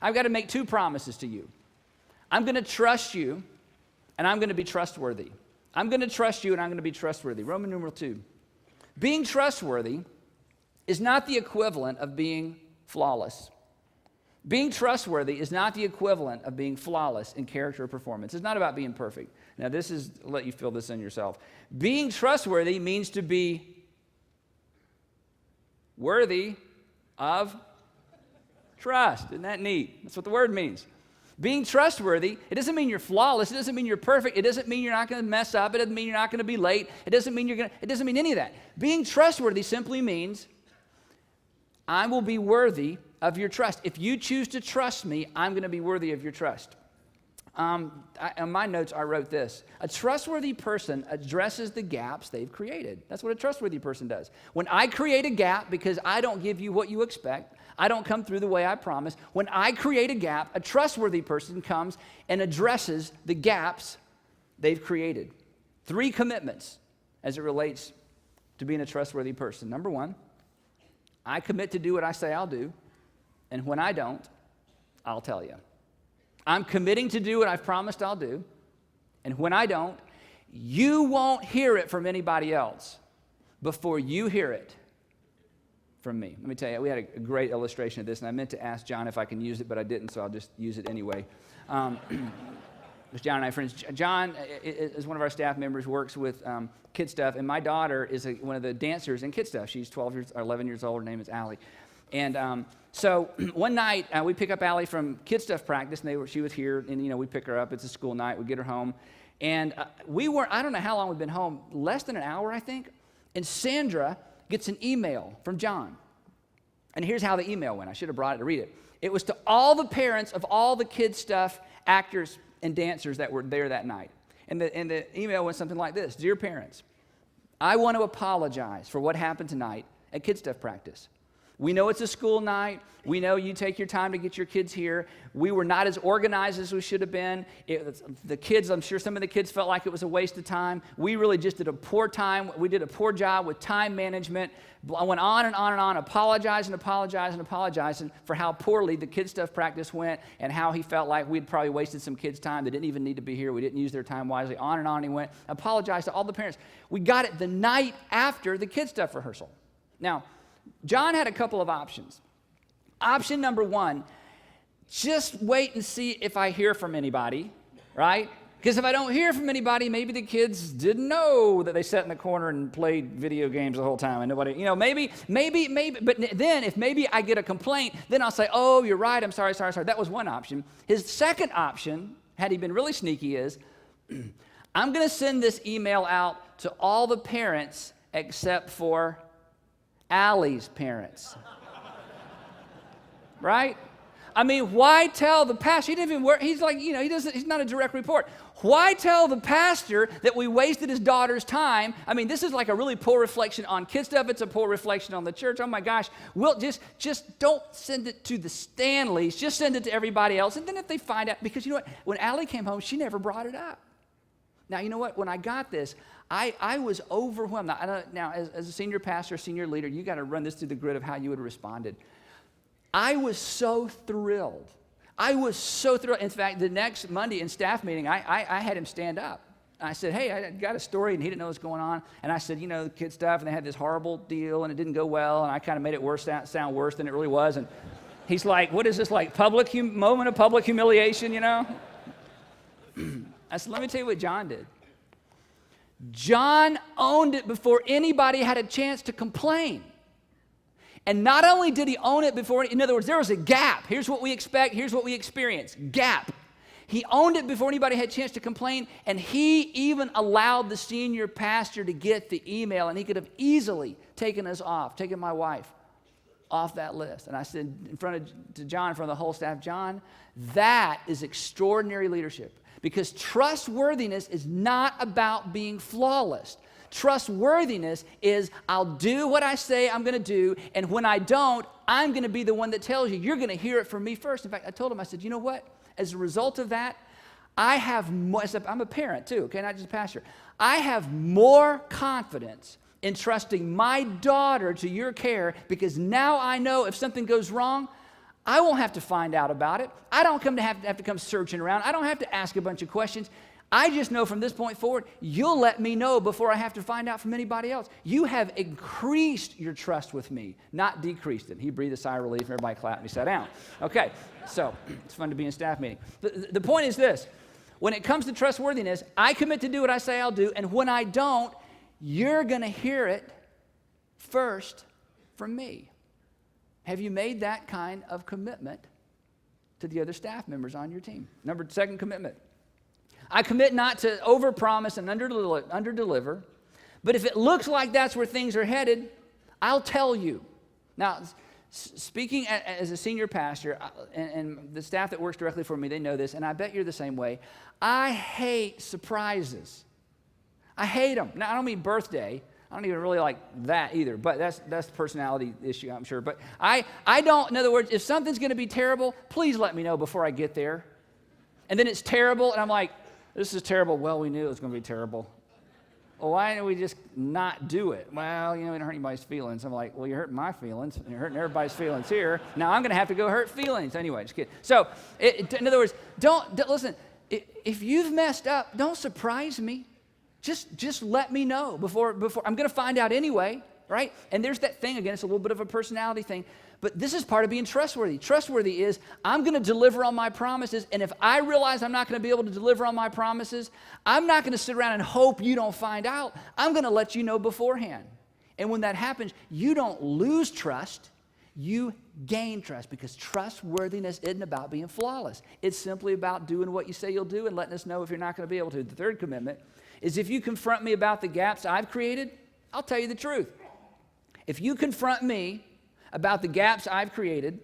I've got to make two promises to you. I'm going to trust you, and I'm going to be trustworthy. I'm going to trust you, and I'm going to be trustworthy. Roman numeral 2. Being trustworthy is not the equivalent of being flawless. Being trustworthy is not the equivalent of being flawless in character or performance. It's not about being perfect. Now, I'll let you feel this in yourself. Being trustworthy means to be worthy of trust. Isn't that neat? That's what the word means. Being trustworthy, it doesn't mean you're flawless. It doesn't mean you're perfect. It doesn't mean you're not going to mess up. It doesn't mean you're not going to be late. It doesn't mean it doesn't mean any of that. Being trustworthy simply means I will be worthy of your trust. If you choose to trust me, I'm going to be worthy of your trust. In my notes, I wrote this. A trustworthy person addresses the gaps they've created. That's what a trustworthy person does. When I create a gap because I don't give you what you expect, I don't come through the way I promise. When I create a gap, a trustworthy person comes and addresses the gaps they've created. 3 commitments as it relates to being a trustworthy person. Number 1, I commit to do what I say I'll do, and when I don't, I'll tell you. I'm committing to do what I've promised I'll do, and when I don't, you won't hear it from anybody else before you hear it from me. Let me tell you, we had a great illustration of this, and I meant to ask John if I can use it, but I didn't, so I'll just use it anyway. John and I are friends. John is one of our staff members, works with Kid Stuff, and my daughter is one of the dancers in Kid Stuff. She's 11 years old. Her name is Allie. And so one night, we pick up Allie from Kid Stuff practice, and she was here, and we pick her up. It's a school night. We get her home. And I don't know how long we've been home, less than an hour, I think. And Sandra gets an email from John. And here's how the email went. I should have brought it to read it. It was to all the parents of all the Kid Stuff actors and dancers that were there that night. And the email went something like this. Dear parents, I want to apologize for what happened tonight at Kid Stuff practice. We know it's a school night. We know you take your time to get your kids here. We were not as organized as we should have been. The kids, I'm sure some of the kids felt like it was a waste of time. We really just did a poor time. We did a poor job with time management. I went on and on and on, apologizing for how poorly the Kid Stuff practice went and how he felt like we'd probably wasted some kids' time. They didn't even need to be here. We didn't use their time wisely. On and on he went. Apologized to all the parents. We got it the night after the Kid Stuff rehearsal. Now, John had a couple of options. Option number 1, just wait and see if I hear from anybody, right? Because if I don't hear from anybody, maybe the kids didn't know that they sat in the corner and played video games the whole time and nobody, maybe, but then if maybe I get a complaint, then I'll say, oh, you're right, I'm sorry. That was one option. His second option, had he been really sneaky, is I'm going to send this email out to all the parents except for Allie's parents. Right? I mean, why tell the pastor? He didn't even work. He's like, he's not a direct report. Why tell the pastor that we wasted his daughter's time? I mean, this is like a really poor reflection on Kid Stuff. It's a poor reflection on the church. Oh my gosh. We'll just don't send it to the Stanleys. Just send it to everybody else. And then if they find out, because you know what? When Allie came home, she never brought it up. Now, you know what? When I got this, I was overwhelmed. Now, as a senior pastor, senior leader, you got to run this through the grid of how you would have responded. I was so thrilled. In fact, the next Monday in staff meeting, I had him stand up. I said, hey, I got a story, and he didn't know what's going on. And I said, the Kid Stuff, and they had this horrible deal, and it didn't go well, and I kind of made it sound worse than it really was. And he's like, what is this, like moment of public humiliation, I said, let me tell you what John did. John owned it before anybody had a chance to complain. And not only did he own it before, in other words, there was a gap. Here's what we expect, here's what we experience. Gap. He owned it before anybody had a chance to complain, and he even allowed the senior pastor to get the email, and he could have easily taken my wife off that list. And I said in front of the whole staff, John, that is extraordinary leadership. Because trustworthiness is not about being flawless. Trustworthiness is I'll do what I say I'm going to do, and when I don't, I'm going to be the one that tells you. You're going to hear it from me first. In fact, I told him, I said, you know what? As a result of that, I'm a parent too, okay, not just a pastor. I have more confidence in trusting my daughter to your care because now I know if something goes wrong, I won't have to find out about it. I don't have to come searching around. I don't have to ask a bunch of questions. I just know from this point forward, you'll let me know before I have to find out from anybody else. You have increased your trust with me, not decreased it. He breathed a sigh of relief, and everybody clapped, and he sat down. Okay, so it's fun to be in staff meeting. The point is this. When it comes to trustworthiness, I commit to do what I say I'll do, and when I don't, you're going to hear it first from me. Have you made that kind of commitment to the other staff members on your team? Second commitment. I commit not to overpromise and underdeliver, but if it looks like that's where things are headed, I'll tell you. Now, speaking as a senior pastor, and the staff that works directly for me, they know this, and I bet you're the same way. I hate surprises. I hate them. Now, I don't mean birthday. I don't even really like that either, but that's the personality issue, I'm sure. But I don't, in other words, if something's going to be terrible, please let me know before I get there. And then it's terrible, and I'm like, this is terrible. Well, we knew it was going to be terrible. Well, why didn't we just not do it? Well, we don't hurt anybody's feelings. I'm like, well, you're hurting my feelings, and you're hurting everybody's feelings here. Now I'm going to have to go hurt feelings. Anyway, just kidding. So, in other words, don't listen, if you've messed up, don't surprise me. Just let me know before I'm going to find out anyway, right? And there's that thing again, it's a little bit of a personality thing, but this is part of being trustworthy. Trustworthy is I'm going to deliver on my promises, and if I realize I'm not going to be able to deliver on my promises, I'm not going to sit around and hope you don't find out. I'm going to let you know beforehand. And when that happens, you don't lose trust, you gain trust, because trustworthiness isn't about being flawless. It's simply about doing what you say you'll do and letting us know if you're not going to be able to. The third commitment is if you confront me about the gaps I've created, I'll tell you the truth. If you confront me about the gaps I've created,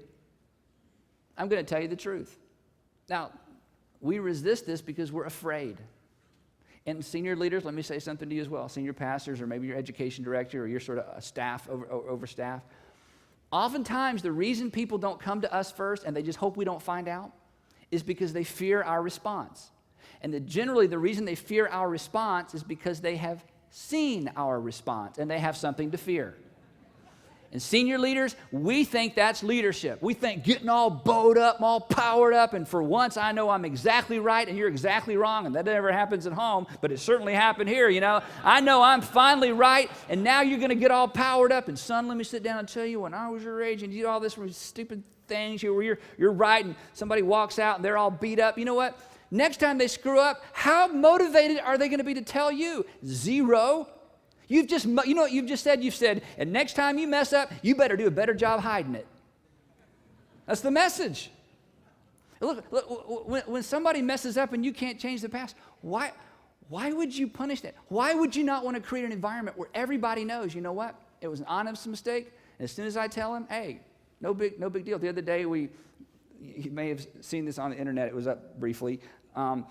I'm going to tell you the truth. Now, we resist this because we're afraid. And senior leaders, let me say something to you as well, senior pastors or maybe your education director or your sort of a staff, over staff. Oftentimes, the reason people don't come to us first and they just hope we don't find out is because they fear our response. And generally, the reason they fear our response is because they have seen our response and they have something to fear. And senior leaders, we think that's leadership. We think getting all bowed up, all powered up, and for once I know I'm exactly right and you're exactly wrong, and that never happens at home, but it certainly happened here, I know I'm finally right, and now you're going to get all powered up, and son, let me sit down and tell you when I was your age and you did all this stupid things where you're right, and somebody walks out and they're all beat up. You know what? Next time they screw up, how motivated are they going to be to tell you? Zero. You know what you've just said? You've said, and next time you mess up, you better do a better job hiding it. That's the message. Look, when somebody messes up and you can't change the past, why would you punish that? Why would you not want to create an environment where everybody knows, you know what? It was an honest mistake, and as soon as I tell them, hey, no big deal. The other day, you may have seen this on the internet. It was up briefly.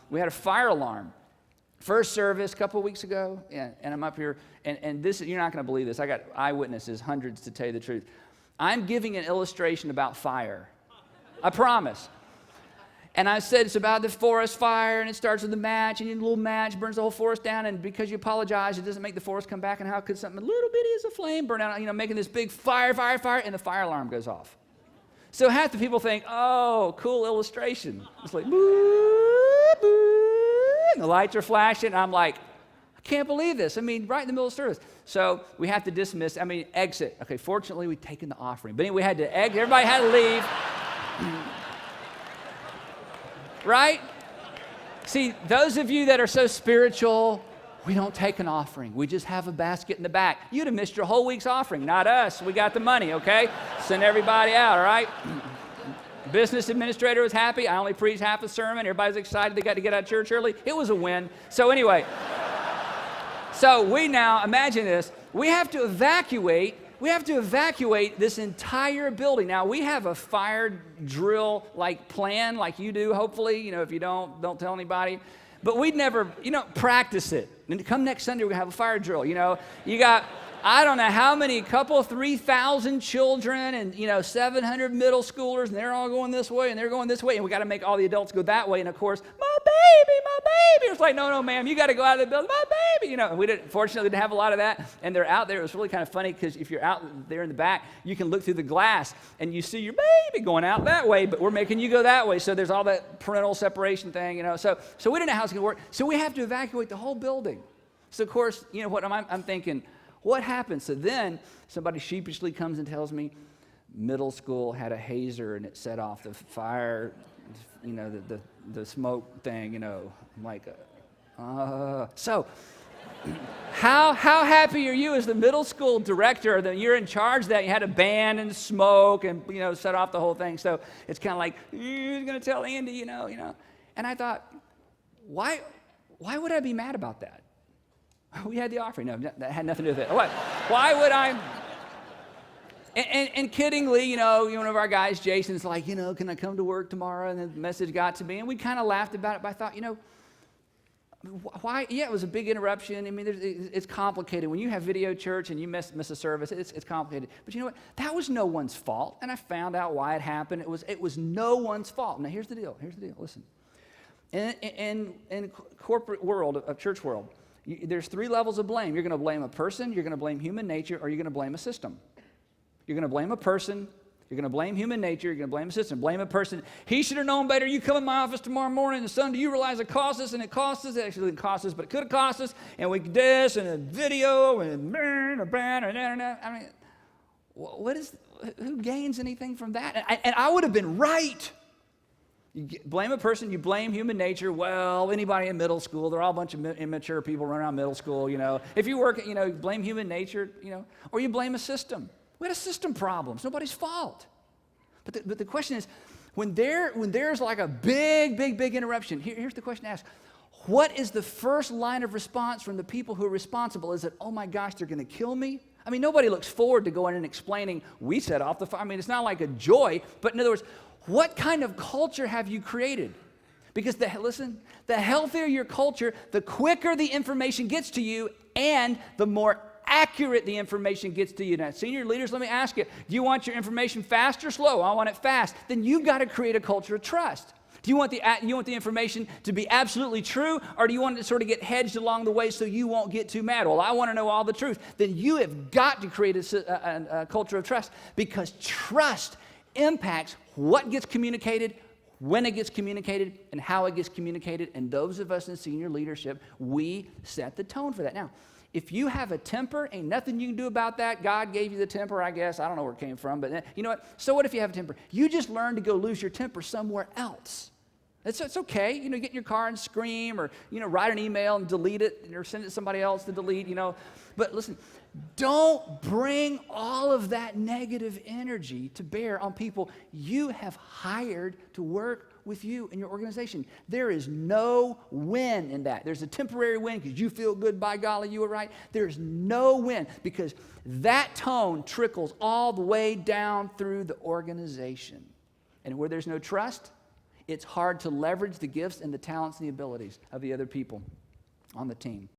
We had a fire alarm. First service a couple of weeks ago, and I'm up here, and this, you're not going to believe this. I got eyewitnesses, hundreds to tell you the truth. I'm giving an illustration about fire. I promise. And I said it's about the forest fire, and it starts with a match, and a little match burns the whole forest down, and because you apologize, it doesn't make the forest come back, and how could something a little bitty as a flame burn out, making this big fire, and the fire alarm goes off. So half the people think, oh, cool illustration. It's like, boo, boo. And the lights are flashing. And I'm like, I can't believe this. Right in the middle of service. So we have to exit. Okay, fortunately, we'd taken the offering. But anyway, we had to exit. Everybody had to leave. Right? See, those of you that are so spiritual, we don't take an offering. We just have a basket in the back. You'd have missed your whole week's offering. Not us. We got the money, okay? Send everybody out, all right? Business administrator was happy. I only preached half a sermon. Everybody's excited they got to get out of church early. It was a win. So anyway, we now, imagine this, we have to evacuate this entire building. Now, we have a fire drill plan like you do, hopefully. If you don't tell anybody. But we'd never, practice it. And come next Sunday, we're going to have a fire drill. You got, I don't know how many, 3,000 children and, 700 middle schoolers, and they're all going this way, and they're going this way, and we got to make all the adults go that way. And, of course, my my baby. It was like, no, ma'am, you got to go out of the building, my baby. And we fortunately didn't have a lot of that. And they're out there. It was really kind of funny because if you're out there in the back, you can look through the glass and you see your baby going out that way, but we're making you go that way. So there's all that parental separation thing, So we didn't know how it's going to work. So we have to evacuate the whole building. So of course, what I'm thinking, what happens? So then somebody sheepishly comes and tells me middle school had a hazer and it set off the fire, the smoke thing, I'm like, so how happy are you as the middle school director that you're in charge of that? You had a band and smoke and, set off the whole thing. So it's kind of like, you're going to tell Andy, And I thought, why would I be mad about that? We had the offering. No, that had nothing to do with it. Why would I? And kiddingly, one of our guys, Jason's like, can I come to work tomorrow? And the message got to me, and we kind of laughed about it. But I thought, why? Yeah, it was a big interruption. I mean, it's complicated. When you have video church and you miss a service, it's complicated. But you know what? That was no one's fault. And I found out why it happened. It was no one's fault. Now, here's the deal. Listen. In corporate world, of church world, there's 3 levels of blame. You're going to blame a person, you're going to blame human nature, or you're going to blame a system. You're going to blame a person, you're going to blame human nature, you're going to blame a system. Blame a person. He should have known better. You come in my office tomorrow morning, and son, do you realize it cost us? And it cost us. It actually didn't cost us, but it could have cost us. And we did this, and a video, and a banner, and internet. I mean, who gains anything from that? And I would have been right. You blame a person, you blame human nature. Well, anybody in middle school, they're all a bunch of immature people running around middle school, If you work, blame human nature, or you blame a system. We had a system problem. It's nobody's fault. But the question is, when there's like a big interruption, here's the question to ask. What is the first line of response from the people who are responsible? Is it, oh my gosh, they're going to kill me? I mean, nobody looks forward to going and explaining, we set off the fire. I mean, it's not like a joy, but in other words, what kind of culture have you created? Because the healthier your culture, the quicker the information gets to you and the more accurate the information gets to you. Now, senior leaders, let me ask you, do you want your information fast or slow? I want it fast. Then you've got to create a culture of trust. Do you want the information to be absolutely true, or do you want it to sort of get hedged along the way so you won't get too mad? Well, I want to know all the truth. Then you have got to create a culture of trust, because trust impacts what gets communicated, when it gets communicated, and how it gets communicated. And those of us in senior leadership, we set the tone for that. Now, if you have a temper, ain't nothing you can do about that. God gave you the temper, I guess. I don't know where it came from, but you know what? So what if you have a temper? You just learn to go lose your temper somewhere else. It's okay. Get in your car and scream, or, write an email and delete it, or send it to somebody else to delete, But listen, don't bring all of that negative energy to bear on people you have hired to work with you in your organization. There is no win in that. There's a temporary win because you feel good, by golly, you were right. There's no win because that tone trickles all the way down through the organization. And where there's no trust, it's hard to leverage the gifts and the talents and the abilities of the other people on the team.